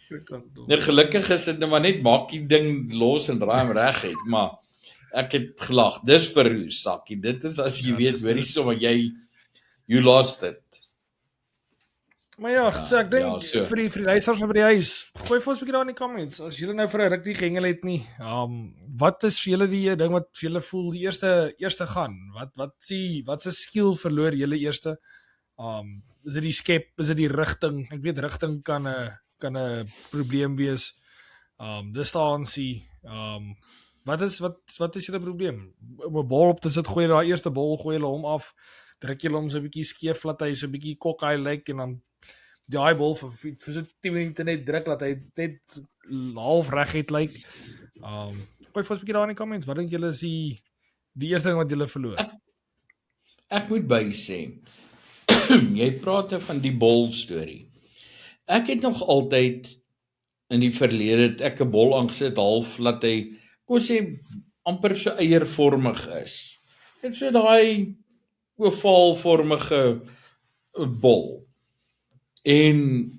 Nou gelukkig is dit nou maar net maak die ding los en draai hom reg het, maar ek het gelag. Dis vir jou, Sakkie. Dit is as jy weet, hoorie sommer you lost it. Maar ja, so ek dink vir die luisteraars by die huis, gooi vir ons 'n bietjie daar in die comments as julle nou vir 'n ruk nie gehengel het nie. Wat is vir julle die ding wat vir julle voel die eerste gaan? Wat se skill verloor julle eerste? Is dit die skep, is dit die rigting? Ek weet rigting kan 'n probleem wees. Distansie. Wat is julle probleem? Om 'n bal op te sit, gooi daai eerste bal, gooi hulle hom af, druk jy hom so 'n bietjie skeef laat hy so 'n bietjie cockeye lyk en dan daai bal vir so 10 minute net druk laat hy net half reguit lyk. Gooi vir ons 'n bietjie daar in die comments. Wat dink julle is die eerste ding wat julle verloor? Ek moet by sê, jy praat van die bol storie. Ek het nog altyd in die verlede het ek 'n bol aangesit half laat hy kom sê amper so eiervormig is. Dit so daai ovaalvormige bol. En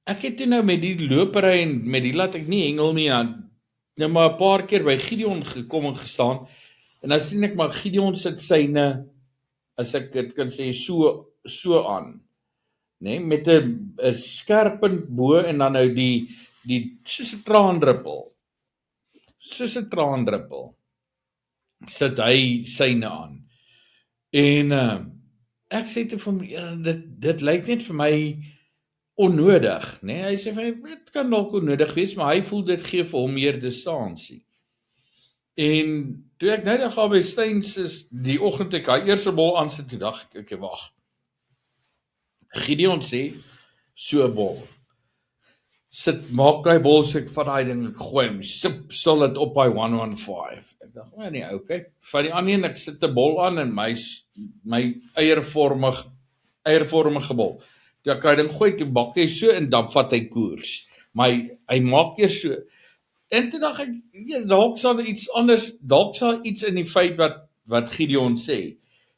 ek het toe nou met die lopery en met die laat ek nie hengel nie, nou maar 'n paar keer by Gideon gekom en gestaan. En dan sien ek maar Gideon sit syne, as ek dit kan sê, so aan. Nee, met 'n skerp punt bo en dan nou die soos 'n traandruppel. Soos 'n traandruppel. Sit hy syne aan. En ek sê te hom, dit lyk net vir my onnodig, né? Hy sê vir my, dit kan dalk onnodig wees, maar hy voel dit gee vir hom meer distansie. En toe ek nou gaan by Steins is die oggend ek hy eerste bol aansit, toe dag ek wag. Gideon sê so 'n bol. Maak hy bol, so ek vat daai ding, ek gooi hom, sal dit op by 115. Ek dink, nee, okay. Vat die ander een, ek sit 'n bol aan en my eiervormige bol. Toe ek hy ding gooi, toe bak hy so en dan vat hy koers. Maar hy maak eers so. En toe dink ek, dalk sal iets anders, dalk sal iets in die feit wat Gideon sê.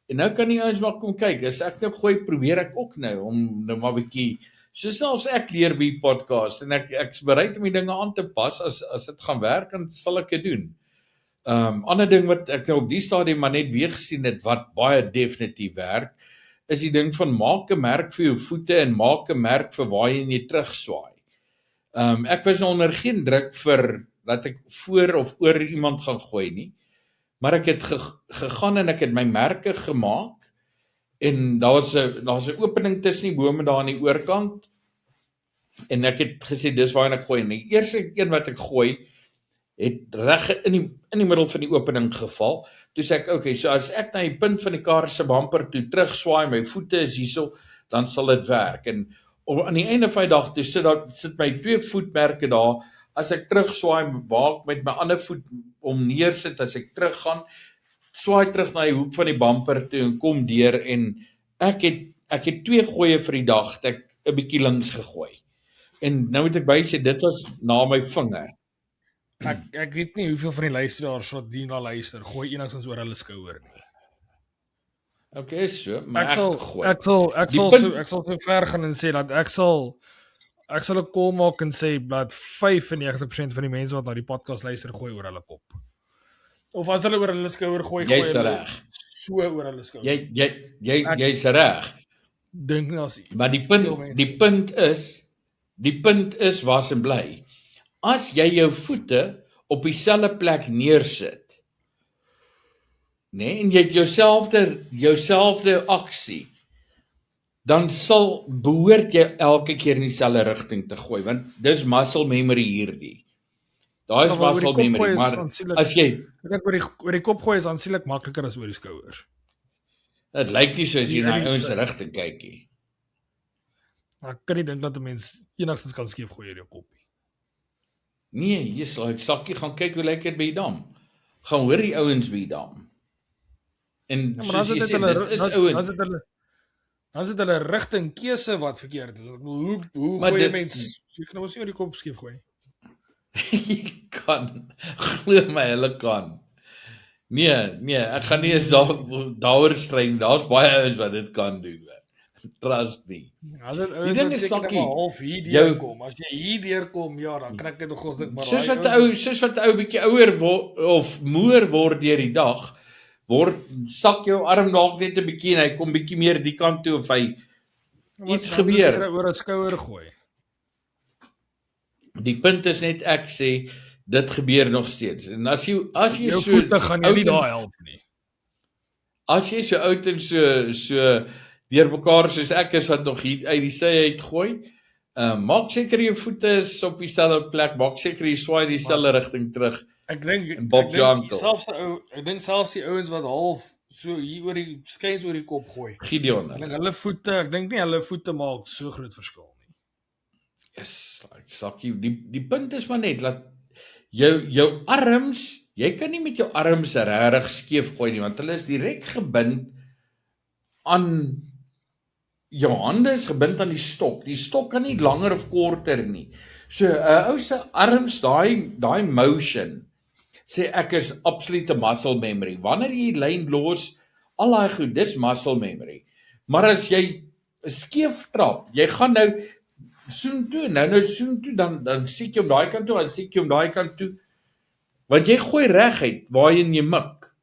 En nou kan die ouens maar kom kyk, as ek nou gooi, probeer ek ook nou, om nou maar 'n bietjie So selfs ek leer by podcast en ek's bereid om die dinge aan te pas as dit gaan werk, dan sal ek dit doen. Ander ding wat ek nou op die stadium maar net weer gesien het wat baie definitief werk, is die ding van maak 'n merk vir jou voete en maak 'n merk vir waar jy terugswaai. Ek was nou onder geen druk vir dat ek voor of oor iemand gaan gooi nie, maar ek het gegaan en ek het my merke gemaak en daar's 'n opening tussen die bome daar aan die oorkant en ek het gesê dis waar ek gooi en die eerste een wat ek gooi het reg in die middel van die opening geval. Toe sê ek, okay, so as ek na die punt van die kar se bumper toe terugswaai, my voete is hierso, dan sal dit werk. En aan die einde van die dag, toe sit my 2 voetmerke daar, as ek terugswaai, waar ek met my ander voet om neersit, as ek teruggaan, swaai terug na die hoek van die bumper toe en kom deur en ek het 2 gooie vir die dag, het ek 'n bietjie links gegooi. En nou moet ek by sê, dit was na my vinger. Ek weet nie hoeveel van die luisteraars wat hierna luister, gooi enigstens oor hulle skouer nie. Okay, so, maar ek sal so ver gaan en sê dat ek sal 'n call maak en sê dat 95% van die mense wat na die podcast luister, gooi oor hulle kop. Of as hulle oor hulle skouer gooi hulle so oor hulle skouer. Jy's reg. Dink nou as maar die punt is waar se bly. As jy jou voete op dieselfde plek neersit, en jy het jouselfde aksie, dan behoort jy elke keer in dieselfde rigting te gooi, want dis muscle memory hierdie. Daar is muscle memory, maar as jy oor die kop gooi is aansienlik makliker as oor die skouers. Dit lyk nie soos jy na ouens rigting kyk nie. Ek kan nie dink dat 'n mens enigstens kan skief gooi oor jou kop. Nee, ek sakkie gaan kyk hoe lyk dit by die dam. Gaan hoor die ouens by die dam. En soos jy sê, dit is ouens. Dan is dit hulle rigting keuse wat verkeerd is. Hoe gooi jy mens? Jy kan ons nie oor die kop skief gooi. Jy kan, glo my, hulle kan. Nee, ek gaan nie eens daaroor streng. Daar's baie ouens wat dit kan doen. Trust me. Die ding is sakkie, half hier deurkom. As jy hier deurkom, ja, dan kry ek dit nog dink maar. Soos wat ou bietjie ouer of moer word deur die dag, sak jou arm dalk net 'n bietjie en hy kom bietjie meer die kant toe of hy iets gebeur. Oor 'n skouer gooi. Die punt is net ek sê dit gebeur nog steeds. En as jy jou so voete gaan jou nie daar help nie. As jy so oud en so deur mekaar soos ek is wat nog hier uit die sy uitgooi, maak seker jou voete is op dieselfde plek, maak seker jy swaai dieselfde rigting terug. Ek dink selfs die ouens wat half so hier oor die skuins oor die kop gooi. Gideon. Ek dink nie hulle voete maak so groot verskil nie. Yes, ek sakkie, die punt is maar net dat jou arms, jy kan nie met jou arms regtig skeef gooi nie, want hulle is direk gebind aan jou hande is gebind aan die stok. Die stok kan nie langer of korter nie. So, ou se arms, daai motion, sê ek is absolute muscle memory. Wanneer jy die lyn los, al daai goed, dis muscle memory. Maar as jy skeef trap, jy gaan nou soontoe, soontoe, dan siek jy om daai kant toe, dan siek jy om daai kant toe. Want jy gooi reguit waarheen jy mik.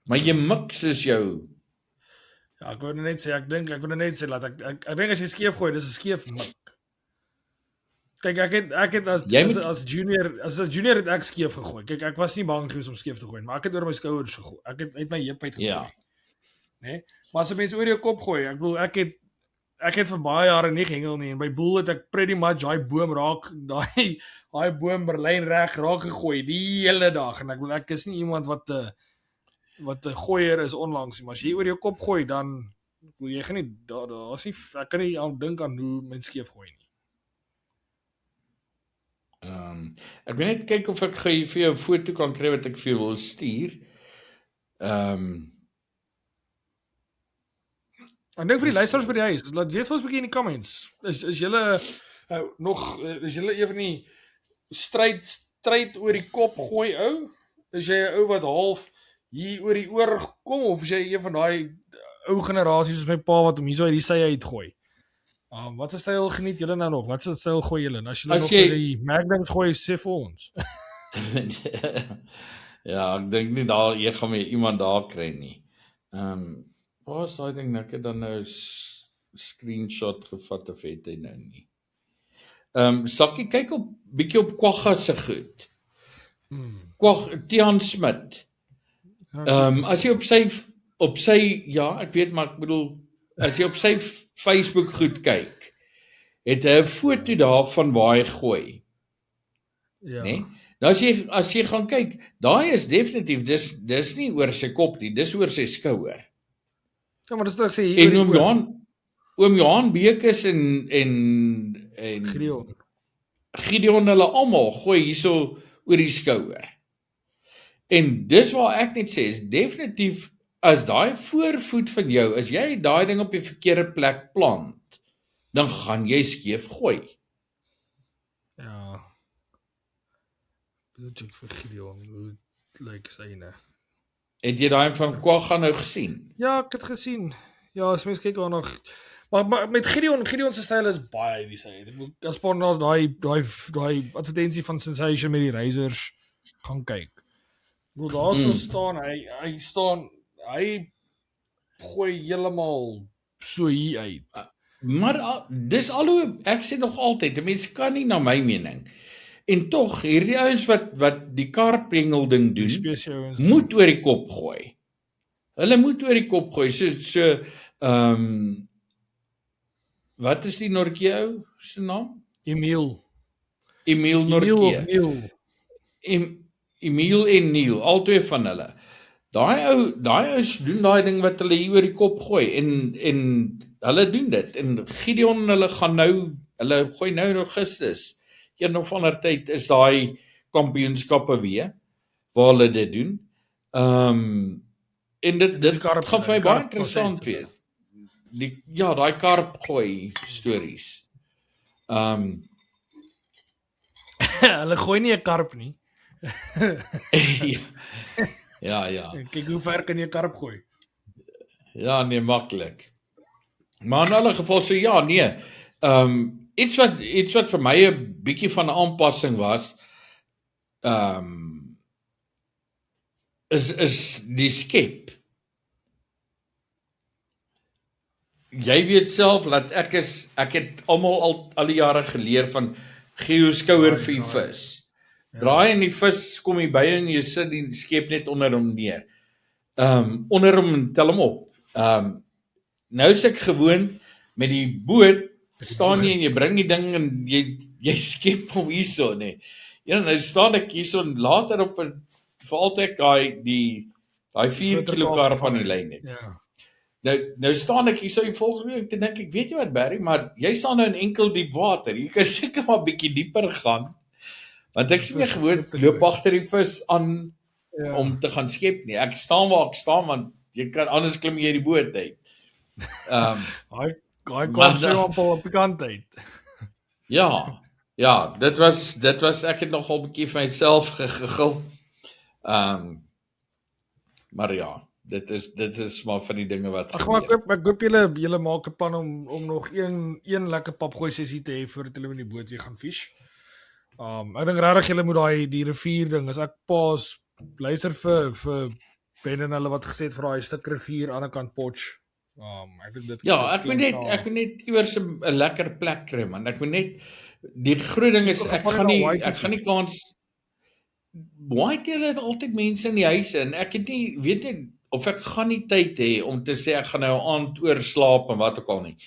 Maar jy mik soos jou. Ja, ek wou net sê dat ek dink as jy skeef gooi, dis 'n skeef mik. Kyk, ek het as junior het ek skeef gegooi. Kyk, ek was nie bang gewees om skeef te gooi, maar ek het oor my skouers gegooi. Ek het uit my heup uit gegooi. Ja. Nee, maar as 'n mens oor jou kop gooi, ek bedoel ek het vir baie jare nie gehengel nie en by Boel het ek pretty much daai boom raak, daai boom Berlyn reg raak gegooi die hele dag en ek is nie iemand wat 'n gooier is onlangs nie, maar as jy oor jou kop gooi dan jy gaan nie daar's nie ek kan nie aan dink aan hoe mens skeef gooi nie. Ek wil net kyk of ek vir jou 'n foto kan kry wat ek vir jou wil stuur. Ek dink vir die luisteraars by die huis, laat weet vir ons 'n bietjie in die comments. Is julle is julle een van die stryd oor die kop gooi ou? Is jy 'n ou wat half hier oor die oor kom of is jy een van daai ou generasies soos my pa wat hom hier so uit die sy uitgooi? Wat se styl geniet julle nou nog? Wat se styl gooi julle? As julle As nog jy- die Magnums gooi, sê vir ons. Ja, ek dink nie daar jy gaan meer iemand daar kry nie. Waar is daai ding? Ek het dan nou 'n screenshot gevat of het hy nou nie. Sakkie kyk op bietjie op Kwagga se goed. Tiaan Smit. As jy op sy ja, ek weet maar ek bedoel as jy op sy Facebook goed kyk, het hy 'n foto daarvan waar hy gooi, Ja. né? Nou as jy gaan kyk, daai is definitief dis nie oor sy kop nie, dis oor sy skouer. Ja, maar dis wat ek sê hier En oom Johan Bekes en Gideon hulle almal gooi hierso oor die skouer. En dis waar ek net sê, is definitief as daai voorvoet van jou, as jy daai ding op die verkeerde plek plant, dan gaan jy skeef gooi. Ja. Dit ek vir Gideon, hoe lyk syne? Het jy daai van Kwagga nou gesien? Ja, ek het gesien. Ja, as mens kyk daar nog maar met Gideon se styl is baie die sy. As paar na daai advertensie van Sensation met die Razors gaan kyk. Hoe daar so staan, hy gooi heeltemal so hier uit. Maar dis alhoewel ek sê nog altyd, 'n mens kan nie na my mening. En tog hierdie ouens wat die karpengel ding doen, moet oor die kop gooi. Hulle moet oor die kop gooi. So wat is die Nortjie ou se naam? Emil Nortjie. Emil en Neil, albei van hulle. Daai ou doen daai ding wat hulle hier oor die kop gooi en hulle doen dit. En Gideon hulle gooi nou in Augustus. Een of ander tyd is daai kampioenskappe weer waar hulle dit doen. En dit gaan vir my baie interessant wees. Daai karp gooi stories. Hulle gooi nie 'n karp nie. Ja. Kyk hoe ver kan jy 'n karp gooi? Ja, nee, maklik. Maar in alle geval so ja, nee. Iets wat vir my 'n bietjie van 'n aanpassing was, is die skep. Jy weet self dat ek het almal al die jare geleer van gee skouer vir die vis. Draai en die vis kom hier by en jy sit die skep net onder hom neer. Onder hom en tel hom op. Nou is ek gewoon met die boot staan jy en jy bring die ding en jy skep hom hierso, nê. Ja, nou staan ek hierso en later op 'n valtrek daai 4 kg karp aan die lyn het. Ja. Nou staan ek hierso en volgende week te dink ek, weet jy wat Barry, maar jy staan nou in enkel diep water. Jy kan seker maar bietjie dieper gaan. Want ek is nie gewoon loop agter die vis aan om te gaan skep nie. Ek staan waar ek staan want jy kan anders klim jy die boot uit. Hy kom so op die kant uit. Ja, dit was ek het nogal 'n bietjie vir myself gegigil. Maar ja, dit is maar van die dinge wat gebeur. Ek hoop julle maak 'n plan om nog een lekker papgooi sessie te hê voordat hulle met die boot weer gaan fish. Ek dink regtig julle moet die rivier ding, as ek pas luister vir Ben en hulle wat gesê het vir daai stuk rivier aan die kant Potch. Ek dink dit ek moet net iewers 'n lekker plek kry man. Ek moet net die groot ding is ek gaan nie kans Whitetail het altyd mense in die huise en ek het nie weet nie of ek gaan nie tyd hê om te sê ek gaan nou 'n aand oorslaap en wat ook al nie.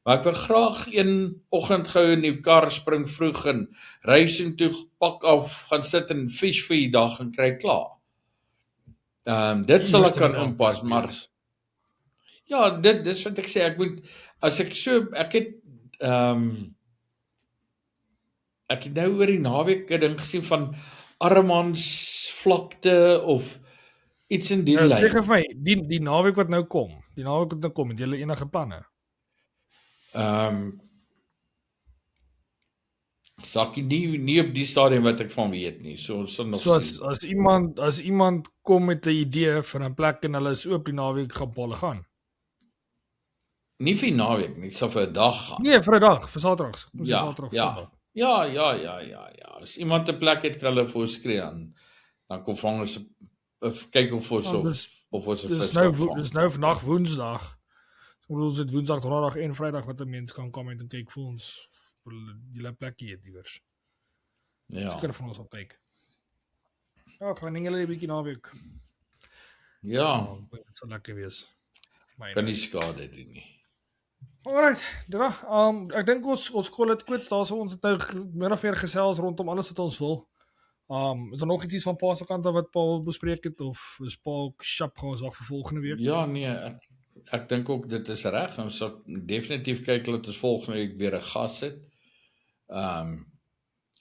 Maar ek wil graag een oggend gou in die kar spring vroeg en ry so toe pak af, gaan sit en fish vir die dag en kry klaar. Dit sal ek kan inpas, maar ja, dit is wat ek sê, ek moet as ek so ek het nou oor die naweek 'n ding gesien van Armans vlakte of iets in die lyn. Sê vir my, die naweek wat nou kom, het julle enige planne? Sakkie nie op die stadium wat ek van weet nie. So ons sal nog sien. As iemand kom met 'n idee vir 'n plek en hulle is oop die naweek gaan hulle gaan. Nie vir naweek nie, ek sal vir 'n dag gaan. Nee, vir 'n dag, vir Saterdag. Kom sê Ja, Saterdag, ja. Sondag. Ja. As iemand 'n plek het, kan hulle vir ons skree aan. Dan kom vang ons kyk of ons of ons 'n vis kan vang. Dis nou vandag Woensdag. Ons het Woensdag, Donderdag en Vrydag wat 'n mens kan kom en kyk vir ons julle plekkie het iewers. Ja. Seker van ons op kyk. Ja, gaan julle 'n bietjie naweek. Ja, Dit sal lekker wees. kan nie skade doen nie. Alright, dan ek dink ons call dit quits. Daar's ons het nou min of meer gesels rondom alles wat ons wil. Is daar nog iets van Pa se kant af wat Pa wil bespreek het of is Pa ook sharp gaan ons wag vir volgende week? Ja, nee, ek dink ook dit is reg. Ons sal definitief kyk dat ons volgende week weer 'n gas het.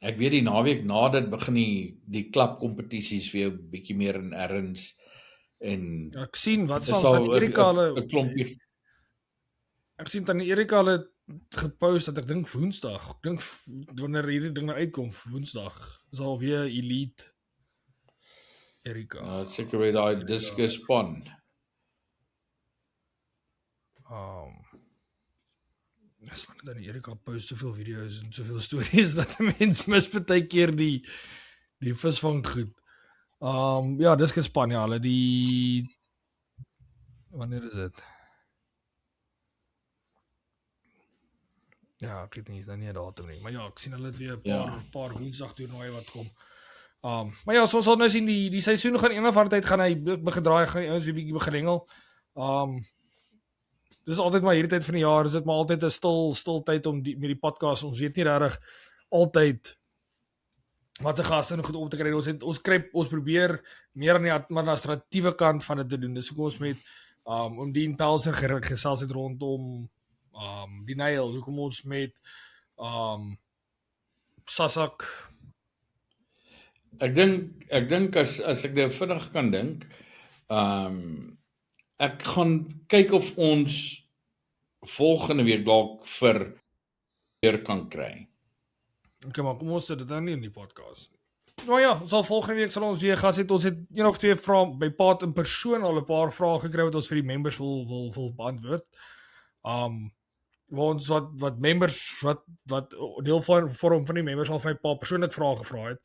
Ek weet die naweek na dit begin die klapkompetisies weer 'n bietjie meer in erns en Ja, ek sien wat dis sal al van Erika 'n klompie. Ek sien dan Erika het gepost dat ek dink Woensdag. Ek dink wanneer hierdie ding nou uitkom Woensdag is al weer Elite Erika. Ja, seker weer daai discus span. As ek dan Erika post soveel video's en soveel stories dat 'n mens mis baie keer die visvang goed. Ja, dis gespan ja, hulle wanneer is dit? Ja, ek weet nie, is nou nie 'n datum nie, maar ja, ek sien hulle het weer 'n paar Woensdag toernooi wat kom. Maar ja, soos ons nou sien die seisoen gaan een of ander tyd gaan hy begin draai, gaan die ouens weer bietjie begin hengel. Dis altyd maar hierdie tyd van die jaar, is dit maar altyd 'n stil tyd om met die podcast. Ons weet nie regtig altyd wat se gaste nog goed om te kry. Ons probeer meer aan die administratiewe kant van dit te doen. Dis hoekom ons met om Dean Pelser gesels het rondom die Nile, hoekom ons met Sasak. Ek dink as ek nou vinnig kan dink, ek gaan kyk of ons volgende week dalk vir weer kan kry. Okay, maar kom ons sit dit dan nie in die podcast. Nou ja, volgende week sal ons weer gas het. Ons het een of twee vrae by Paat in persoon al 'n paar vrae gekry wat ons vir die members wil beantwoord. Waar ons wat members wat deel vorm van die members al vir my Pa persoonlik vrae gevra het.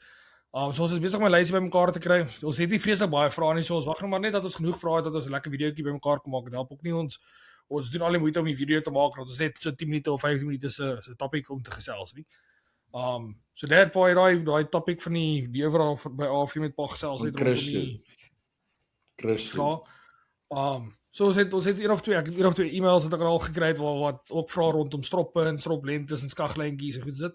So ons is besig om 'n lysie bymekaar te kry. Ons het nie vreeslik baie vrae nie, so ons wag nog maar net dat ons genoeg vrae het dat ons 'n lekker videoetjie bymekaar kan maak. Dit help ook nie ons doen al die moeite om die video te maak, want ons net so 10 minute of 15 minute se topic om te gesels nie. So dat Pa daai topic van die overal by AF met Pa gesels het rondom Christus. So ons het een of twee e-mails wat ek al gekry het wat ook vra rondom stroppe en stroplengtes en skaglyntjies en goed dit.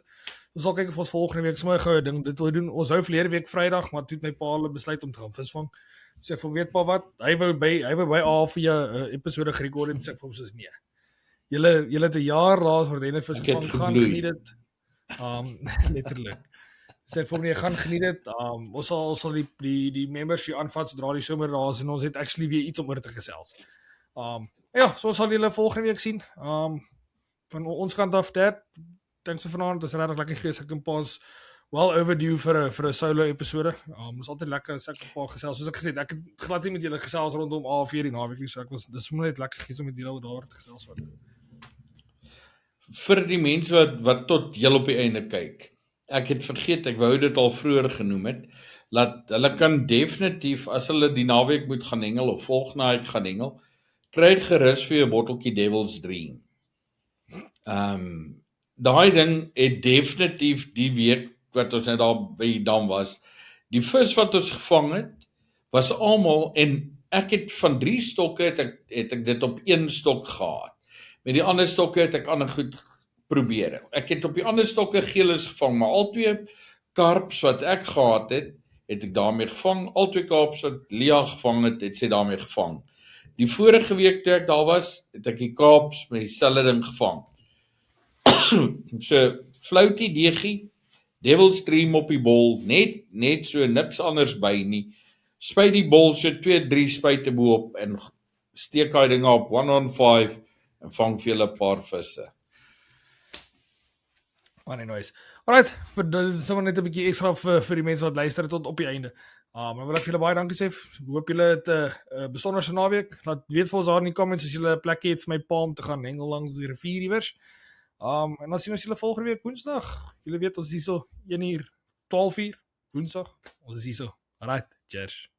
Ons sal kyk of ons volgende week sommer 'n goue ding dit wil doen. Ons hou verlede week Vrydag, maar toe het my Pa hulle besluit om te gaan visvang. Sê ek weet Pa wat, hy wou by AF vir 'n episode gerekord en sê ek vir hom soos nee. Julle het 'n jaar laas word hulle vis gevang, gaan geniet dit. Letterlik. Sê vir hom nee, gaan geniet dit. Ons sal die members hier aanvat sodra die somer daar is en ons het actually weer iets om oor te gesels. Ja, so sal julle volgende week sien. Van ons kant af dit. Dink so vanaand is regtig lekker gewees. Ek en Pa's well overdue vir 'n solo episode. Is altyd lekker as ek 'n paar gesels. Soos ek gesê het, ek het glad nie met julle gesels rondom AF die naweek nie, so dis sommer net lekker gewees om met julle daaroor te gesels wat. Vir die mense wat tot heel op die einde kyk. Ek het vergeet, ek wou dit al vroeër genoem het, dat hulle kan definitief as hulle die naweek moet gaan hengel of volgende naweek gaan hengel, kry gerus vir 'n botteltjie Devil's Dream. Daai ding het definitief die week wat ons net daar by die dam was, die vis wat ons gevang het, was almal en ek het van 3 stokke het ek dit op 1 stok gehad. Met die ander stokke het ek ander goed probeer. Ek het op die ander stokke geelis gevang, maar al 2 karps wat ek gehad het ek daarmee gevang. Al 2 karps wat Lia gevang het sy daarmee gevang. Die vorige week toe ek daar was, het ek die karps met dieselfde ding gevang. So floutie deegie, Devil's Dream op die bol, net so niks anders by nie. Spuit die bol so 2-3 spuite bo-op en steek daai ding op 1-on-5 en vang vir julle 'n paar visse. Anyways. Alright, vir sommer net 'n bietjie ekstra vir die mense wat luister tot op die einde. Maar wil ek vir julle baie dankie sê. Hoop julle het 'n besonderse naweek. Laat weet vir ons daar in die comments as julle 'n plekkie het vir my pa om te gaan hengel langs die rivier iewers. En dan sien ons julle volgende week Woensdag. Julle weet ons is hierso 1:00, 12:00 Woensdag. Ons is hierso. Alright, cheers.